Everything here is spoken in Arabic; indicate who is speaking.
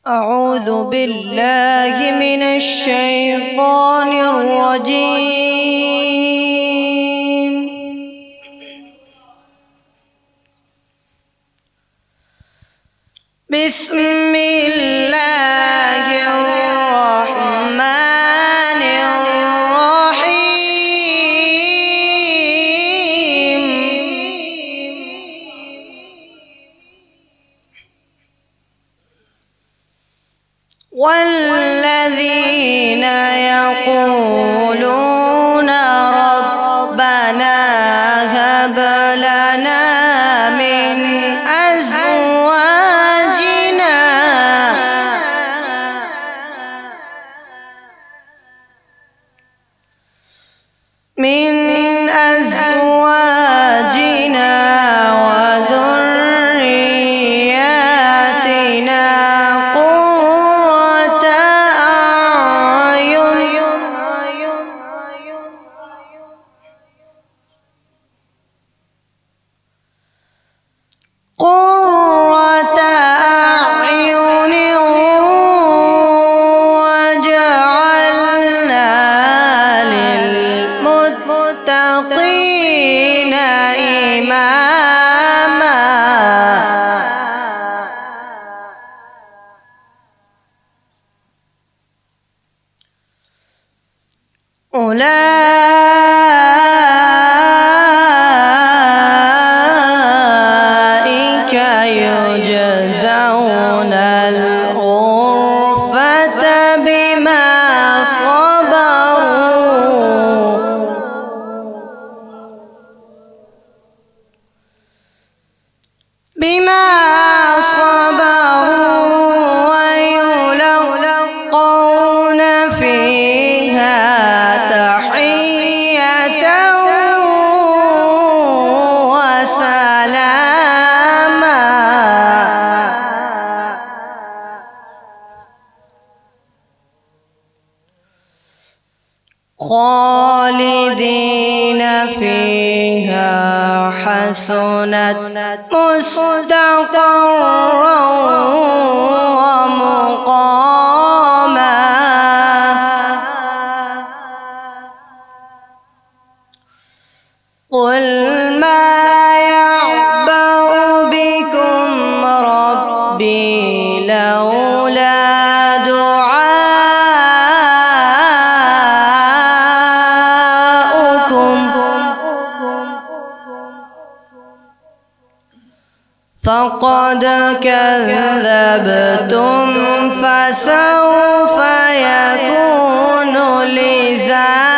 Speaker 1: أعوذ بالله من الشيطان الرجيم. بسم الله الرحمن الرحيم. والذين يقولون ربنا هب لنا من أزواجنا وذرياتنا قرة أعين وجعلنا للمتقين إماما. أولئك يجزون الغرفة بما صبروا ويلقون فيها تحية وسلاما. خالدين فيها حسنت مستقرا ومقاما. قل ما يعبأ بكم ربي لولا دعاؤكم فقد كذبتم فسوف يكون لزاما.